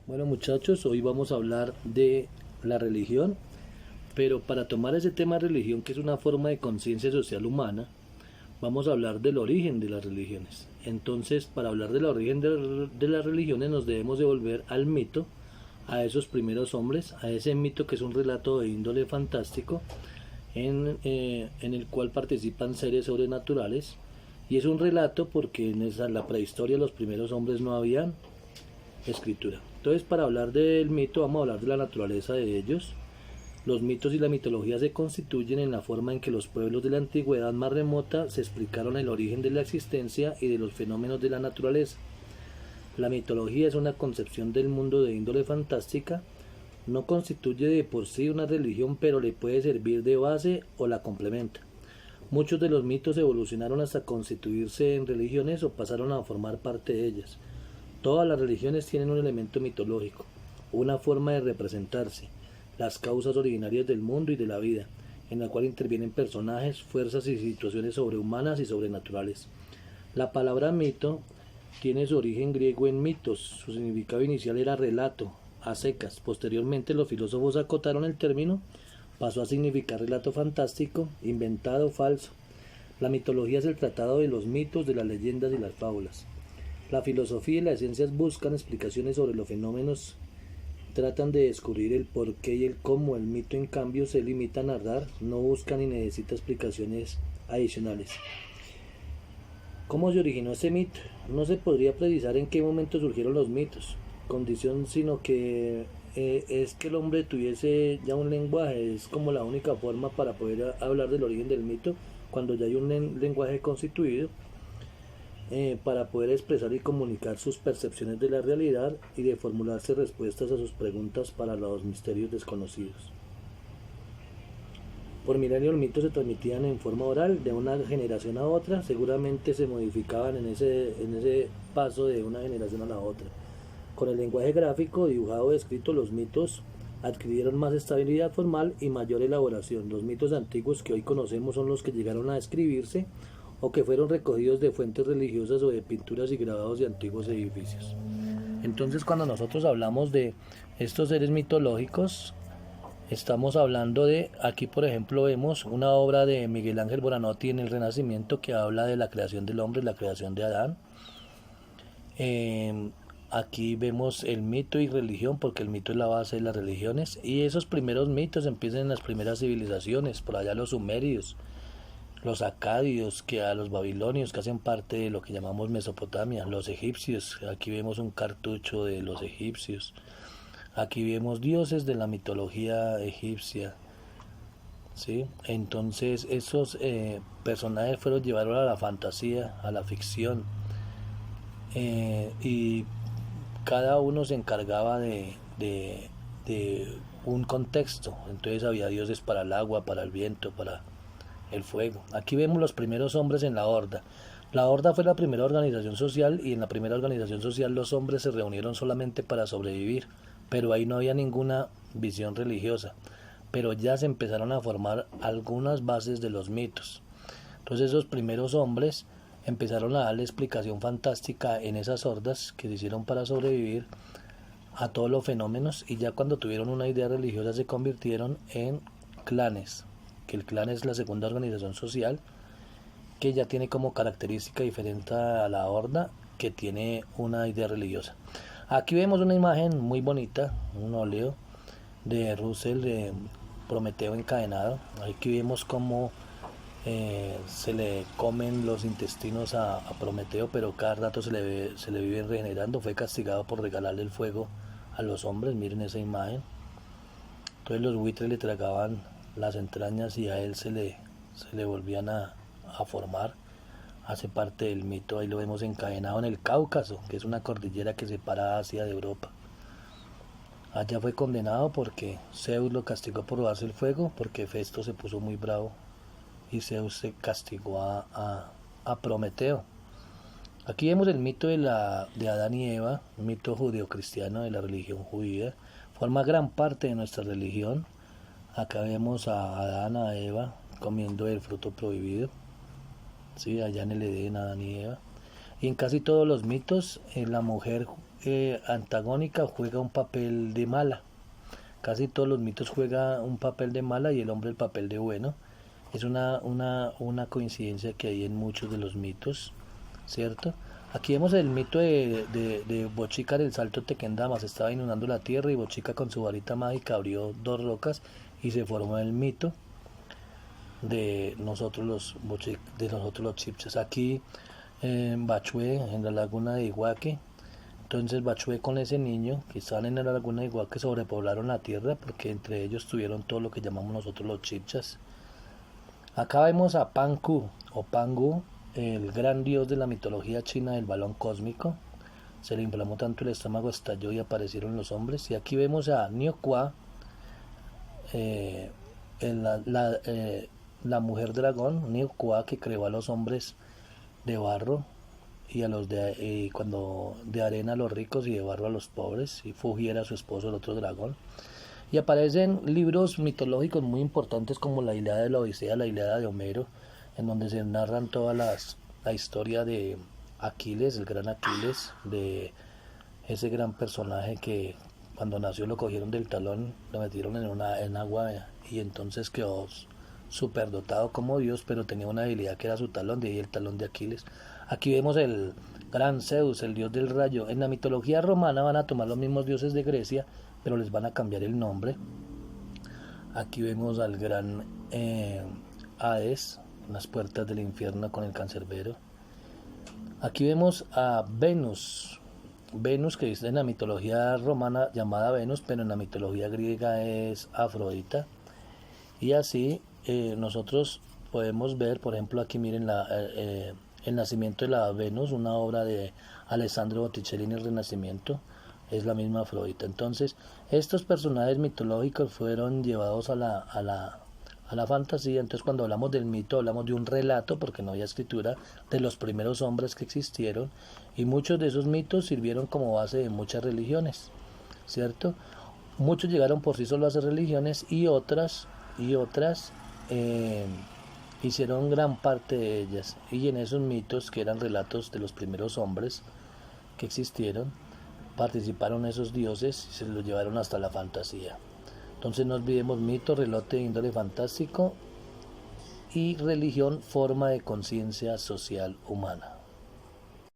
Bueno muchachos, hoy vamos a hablar de la religión, pero para tomar ese tema de religión, que es una forma de conciencia social humana, vamos a hablar del origen de las religiones. Entonces, para hablar del origen de las religiones nos debemos devolver al mito, a esos primeros hombres, a ese mito que es un relato de índole fantástico, en el cual participan seres sobrenaturales, y es un relato porque en la prehistoria los primeros hombres no habían escritura. Entonces, para hablar del mito, vamos a hablar de la naturaleza de ellos. Los mitos y la mitología se constituyen en la forma en que los pueblos de la antigüedad más remota se explicaron el origen de la existencia y de los fenómenos de la naturaleza. La mitología es una concepción del mundo de índole fantástica, no constituye de por sí una religión, pero le puede servir de base o la complementa. Muchos de los mitos evolucionaron hasta constituirse en religiones o pasaron a formar parte de ellas. Todas las religiones tienen un elemento mitológico, una forma de representarse, las causas originarias del mundo y de la vida, en la cual intervienen personajes, fuerzas y situaciones sobrehumanas y sobrenaturales. La palabra mito tiene su origen griego en mitos, su significado inicial era relato, a secas. Posteriormente los filósofos acotaron el término, pasó a significar relato fantástico, inventado, falso. La mitología es el tratado de los mitos, de las leyendas y las fábulas. La filosofía y las ciencias buscan explicaciones sobre los fenómenos, tratan de descubrir el por qué y el cómo. El mito, en cambio, se limita a narrar, no busca ni necesita explicaciones adicionales. ¿Cómo se originó este mito? No se podría precisar en qué momento surgieron los mitos, condición, sino que es que el hombre tuviese ya un lenguaje, es como la única forma para poder hablar del origen del mito, cuando ya hay un lenguaje constituido, para poder expresar y comunicar sus percepciones de la realidad y de formularse respuestas a sus preguntas para los misterios desconocidos. Por milenio los mitos se transmitían en forma oral de una generación a otra, seguramente se modificaban en ese paso de una generación a la otra. Con el lenguaje gráfico, dibujado o escrito, los mitos adquirieron más estabilidad formal y mayor elaboración. Los mitos antiguos que hoy conocemos son los que llegaron a escribirse o que fueron recogidos de fuentes religiosas o de pinturas y grabados de antiguos edificios. Entonces, cuando nosotros hablamos de estos seres mitológicos, estamos hablando de, aquí por ejemplo vemos una obra de Miguel Ángel Buonarroti en el Renacimiento que habla de la creación del hombre, la creación de Adán. Aquí vemos el mito y religión, porque el mito es la base de las religiones, y esos primeros mitos empiezan en las primeras civilizaciones, por allá los sumerios, los acadios, que a los babilonios, que hacen parte de lo que llamamos Mesopotamia, los egipcios. Aquí vemos un cartucho de los egipcios. Aquí vemos dioses de la mitología egipcia, ¿sí? Entonces esos personajes fueron llevados a la fantasía, a la ficción, y cada uno se encargaba de un contexto. Entonces había dioses para el agua, para el viento, para el fuego. Aquí vemos los primeros hombres en la horda. La horda fue la primera organización social, y en la primera organización social los hombres se reunieron solamente para sobrevivir, pero ahí no había ninguna visión religiosa, pero ya se empezaron a formar algunas bases de los mitos. Entonces esos primeros hombres empezaron a darle explicación fantástica en esas hordas que se hicieron para sobrevivir a todos los fenómenos, y ya cuando tuvieron una idea religiosa se convirtieron en clanes, que el clan es la segunda organización social, que ya tiene como característica diferente a la horda, que tiene una idea religiosa. Aquí vemos una imagen muy bonita, un óleo de Russell, de Prometeo encadenado. Aquí vemos cómo se le comen los intestinos a Prometeo, pero cada rato se le vive regenerando. Fue castigado por regalarle el fuego a los hombres, miren esa imagen. Entonces los buitres le tragaban las entrañas y a él se le volvían a formar. Hace parte del mito. Ahí lo vemos encadenado en el Cáucaso, que es una cordillera que separa Asia de Europa. Allá fue condenado porque Zeus lo castigó por robarse el fuego, porque Festo se puso muy bravo y Zeus se castigó a Prometeo. Aquí vemos el mito de Adán y Eva, un mito judeocristiano de la religión judía. Forma gran parte de nuestra religión. Acá vemos a Adán, a Eva, comiendo el fruto prohibido. Sí, allá en el Edén, Adán y Eva. Y en casi todos los mitos, la mujer antagónica juega un papel de mala. Casi todos los mitos juegan un papel de mala y el hombre el papel de bueno. Es una coincidencia que hay en muchos de los mitos, ¿cierto? Aquí vemos el mito de Bochica del Salto Tequendama. Se estaba inundando la tierra y Bochica con su varita mágica abrió dos rocas y se formó el mito de nosotros los chipchas. Aquí en Bachué, en la laguna de Iguaque. Entonces Bachué con ese niño que estaban en la laguna de Iguaque sobrepoblaron la tierra porque entre ellos tuvieron todo lo que llamamos nosotros los chipchas. Acá vemos a Panku o Pangu, el gran dios de la mitología china del balón cósmico. Se le inflamó tanto el estómago, estalló y aparecieron los hombres. Y aquí vemos a Niokwa, la mujer dragón, Niokwa, que creó a los hombres de barro y a los cuando de arena a los ricos y de barro a los pobres, y Fuji era su esposo, el otro dragón. Y aparecen libros mitológicos muy importantes como la Ilíada de la Odisea, la Ilíada de Homero, en donde se narran la historia de Aquiles, el gran Aquiles, de ese gran personaje que cuando nació lo cogieron del talón, lo metieron en agua y entonces quedó superdotado como Dios, pero tenía una habilidad que era su talón, de ahí el talón de Aquiles. Aquí vemos el gran Zeus, el dios del rayo. En la mitología romana van a tomar los mismos dioses de Grecia, pero les van a cambiar el nombre. Aquí vemos al gran Hades, en las puertas del infierno con el cancerbero. Aquí vemos a Venus, que es en la mitología romana llamada Venus, pero en la mitología griega es Afrodita. Y así nosotros podemos ver, por ejemplo, aquí miren el nacimiento de la Venus, una obra de Alessandro Botticelli en el Renacimiento, es la misma Afrodita. Entonces, estos personajes mitológicos fueron llevados a la fantasía. Entonces, cuando hablamos del mito, hablamos de un relato, porque no había escritura, de los primeros hombres que existieron, y muchos de esos mitos sirvieron como base de muchas religiones, ¿cierto? Muchos llegaron por sí solos a ser religiones y otras hicieron gran parte de ellas, y en esos mitos, que eran relatos de los primeros hombres que existieron, participaron esos dioses y se los llevaron hasta la fantasía. Entonces no olvidemos: mito, relato de índole fantástico, y religión, forma de conciencia social humana.